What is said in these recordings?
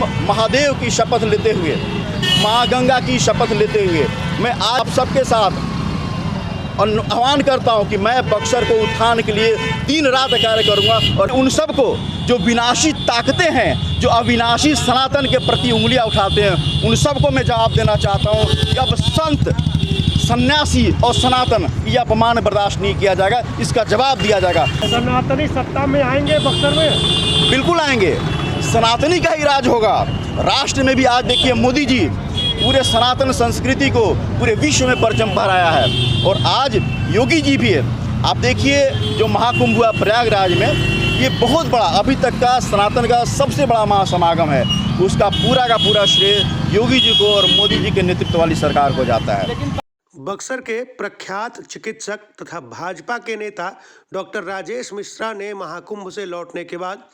महादेव की शपथ लेते हुए, माँ गंगा की शपथ लेते हुए मैं आप सबके साथ आह्वान करता हूं कि मैं बक्सर को उत्थान के लिए दिन रात कार्य करूंगा और उन सबको जो विनाशी ताकतें हैं, जो अविनाशी सनातन के प्रति उंगलियां उठाते हैं, उन सबको मैं जवाब देना चाहता हूं कि अब संत, सन्यासी और सनातन ये अपमान बर्दाश्त नहीं किया जाएगा, इसका जवाब दिया जाएगा। सनातनी सत्ता में आएंगे बक्सर में? बिल्कुल आएंगे, सनातनी का ही राज होगा। राष्ट्र में भी आज देखिए मोदी जी पूरे सनातन संस्कृति को पूरे विश्व में परचम फहराया है और आज योगी जी भी है। आप देखिए जो महाकुंभ हुआ प्रयागराज में, ये बहुत बड़ा अभी तक का सनातन का सबसे बड़ा महासमागम है। उसका का पूरा श्रेय योगी जी को और मोदी जी के नेतृत्व वाली सरकार को जाता है। बक्सर के प्रख्यात चिकित्सक तथा भाजपा के नेता डॉक्टर राजेश मिश्रा ने महाकुंभ से लौटने के बाद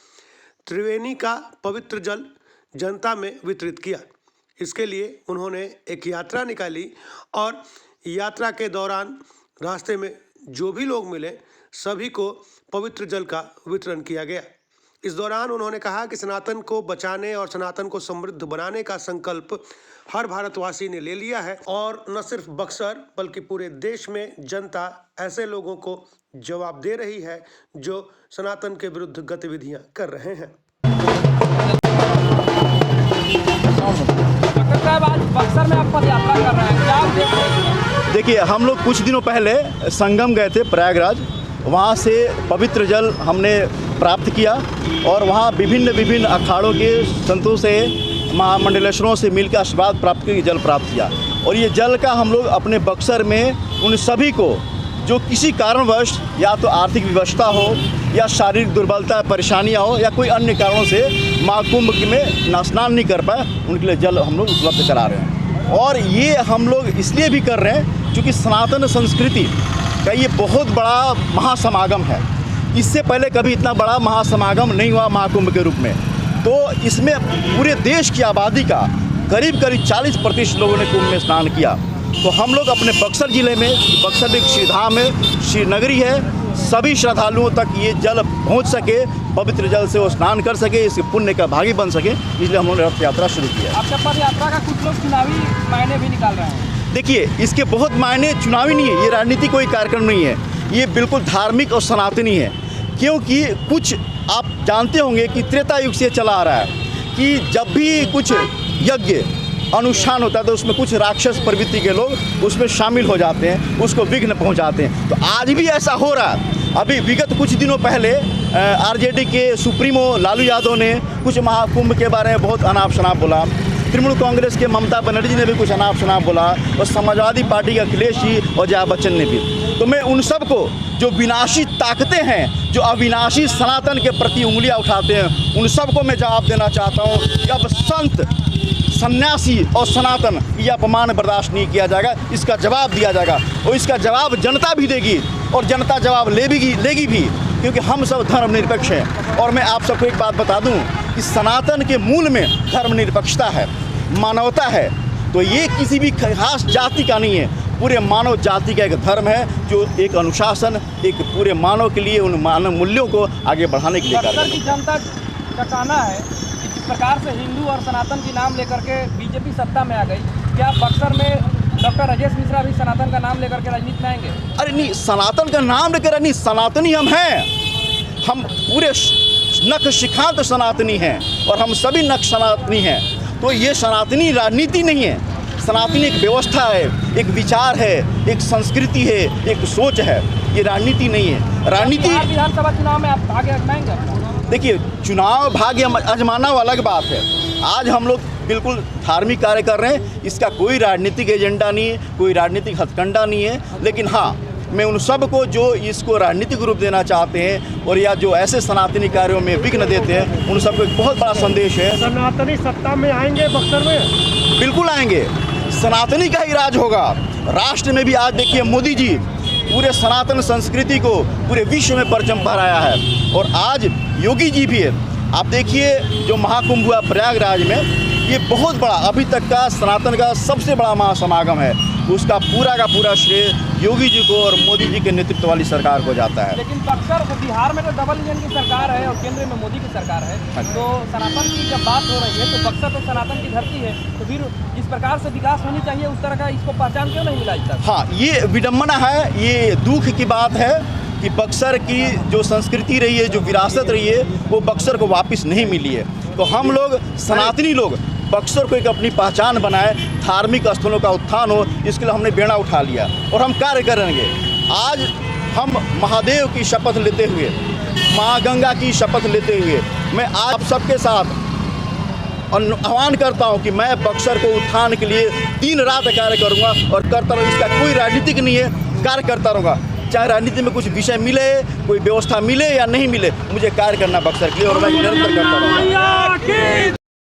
त्रिवेणी का पवित्र जल जनता में वितरित किया। इसके लिए उन्होंने एक यात्रा निकाली और यात्रा के दौरान रास्ते में जो भी लोग मिले सभी को पवित्र जल का वितरण किया गया। इस दौरान उन्होंने कहा कि सनातन को बचाने और सनातन को समृद्ध बनाने का संकल्प हर भारतवासी ने ले लिया है और न सिर्फ बक्सर बल्कि पूरे देश में जनता ऐसे लोगों को जवाब दे रही है जो सनातन के विरुद्ध गतिविधियां कर रहे हैं। आज बक्सर में आप पद यात्रा कर रहे हैं, क्या आप देख रहे हैं? देखिए, हम लोग कुछ दिनों पहले संगम गए थे प्रयागराज, वहाँ से पवित्र जल हमने प्राप्त किया और वहाँ विभिन्न अखाड़ों के संतों से, महामंडलेश्वरों से मिलकर आशीर्वाद प्राप्त करके जल प्राप्त किया। और ये जल का हम लोग अपने बक्सर में उन सभी को जो किसी कारणवश या तो आर्थिक विवशता हो या शारीरिक दुर्बलता, परेशानियाँ हो या कोई अन्य कारणों से महाकुंभ में स्नान नहीं कर पाए, उनके लिए जल हम लोग उपलब्ध करा रहे हैं। और ये हम लोग इसलिए भी कर रहे हैं क्योंकि सनातन संस्कृति का ये बहुत बड़ा महासमागम है। इससे पहले कभी इतना बड़ा महासमागम नहीं हुआ महाकुंभ के रूप में। तो इसमें पूरे देश की आबादी का करीब 40% लोगों ने कुंभ में स्नान किया। तो हम लोग अपने बक्सर ज़िले में, बक्सर में श्रीधाम है, श्रीनगरी है, सभी श्रद्धालुओं तक ये जल पहुंच सके, पवित्र जल से वो स्नान कर सके, इसके पुण्य का भागी बन सके, इसलिए हम लोगों ने रथ यात्रा शुरू किया। आपके पद यात्रा का कुछ लोग चुनावी मायने भी निकाल रहे हैं। देखिए, इसके बहुत मायने चुनावी नहीं है, ये राजनीति कोई कार्यक्रम नहीं है, ये बिल्कुल धार्मिक और सनातनी है। क्योंकि कुछ आप जानते होंगे कि त्रेता युग से चला आ रहा है कि जब भी कुछ यज्ञ अनुष्ठान होता है तो उसमें कुछ राक्षस प्रवृत्ति के लोग उसमें शामिल हो जाते हैं, उसको विघ्न पहुंचाते हैं। तो आज भी ऐसा हो रहा है। अभी विगत कुछ दिनों पहले आरजेडी के सुप्रीमो लालू यादव ने कुछ महाकुंभ के बारे में बहुत अनाप शनाप बोला, तृणमूल कांग्रेस के ममता बनर्जी ने भी कुछ अनाप शनाप बोला और समाजवादी पार्टी के अखिलेश जी और जया बच्चन ने भी। तो मैं उन सबको जो विनाशी ताकतें हैं, जो अविनाशी सनातन के प्रति उंगलियां उठाते हैं, उन सबको मैं जवाब देना चाहता हूं कि अब संत, सन्यासी और सनातन ये अपमान बर्दाश्त नहीं किया जाएगा, इसका जवाब दिया जाएगा और इसका जवाब जनता भी देगी और जनता जवाब लेगी भी, क्योंकि हम सब धर्मनिरपेक्ष हैं। और मैं आप सबको एक बात बता दूं कि सनातन के मूल में धर्मनिरपेक्षता है, मानवता है। तो ये किसी भी खास जाति का नहीं है, पूरे मानव जाति का एक धर्म है जो एक अनुशासन, एक पूरे मानव के लिए उन मानव मूल्यों को आगे बढ़ाने के लिए कार्य बक्सर की जनता का कहना है कि जिस प्रकार से हिंदू और सनातन के नाम लेकर के बीजेपी सत्ता में आ गई, क्या बक्सर में डॉक्टर राजेश मिश्रा भी सनातन का नाम लेकर के राजनीति में आएंगे? अरे नहीं, सनातन का नाम लेकर नहीं, सनातनी हम हैं, हम पूरे नख शिखांत सनातनी हैं और हम सभी नख सनातनी हैं। तो ये सनातनी राजनीति नहीं है, सनातनी एक व्यवस्था है, एक विचार है, एक संस्कृति है, एक सोच है, ये राजनीति नहीं है। राजनीति विधानसभा चुनाव में आप आगे आजमाएंगे? देखिए, चुनाव भाग्य आजमाना वो अलग बात है। आज हम लोग बिल्कुल धार्मिक कार्य कर रहे हैं, इसका कोई राजनीतिक एजेंडा नहीं है, कोई राजनीतिक हथकंडा नहीं है। लेकिन हाँ, मैं उन सब को जो इसको राजनीतिक रूप देना चाहते हैं और या जो ऐसे सनातनी कार्यों में विघ्न देते हैं, उन सबको एक बहुत बड़ा संदेश है। सनातनी सत्ता में आएंगे बक्सर में? बिल्कुल आएंगे, सनातनी का ही राज होगा। राष्ट्र में भी आज देखिए मोदी जी पूरे सनातन संस्कृति को पूरे विश्व में परचम फहराया है और आज योगी जी भी है। आप देखिए जो महाकुंभ हुआ प्रयागराज में, ये बहुत बड़ा अभी तक का सनातन का सबसे बड़ा महासमागम है उसका पूरा का पूरा श्रेय योगी जी को और मोदी जी के नेतृत्व वाली सरकार को जाता है। लेकिन बक्सर बिहार में तो डबल इंजन की सरकार है और केंद्र में मोदी की सरकार है, तो सनातन की जब बात हो रही है तो बक्सर तो सनातन की धरती है, तो फिर जिस प्रकार से विकास होनी चाहिए उस तरह का इसको पहचान क्यों नहीं मिला अभी तक? हाँ, ये विडम्बना है, ये दुख की बात है कि बक्सर की जो संस्कृति रही है, जो विरासत रही है, वो बक्सर को वापस नहीं मिली है। तो हम लोग सनातनी लोग बक्सर को एक अपनी पहचान बनाए, धार्मिक स्थलों का उत्थान हो, इसके लिए हमने बेड़ा उठा लिया और हम कार्य करेंगे। आज हम महादेव की शपथ लेते हुए, माँ गंगा की शपथ लेते हुए मैं आप सबके साथ आह्वान करता हूं कि मैं बक्सर को उत्थान के लिए दिन रात कार्य करूंगा और करता रहूँगा। इसका कोई राजनीतिक नहीं है, कार्य करता रहूँगा। चाहे राजनीति में कुछ विषय मिले, कोई व्यवस्था मिले या नहीं मिले, मुझे कार्य करना बक्सर के लिए और मैं निरंतर करता रहूँगा।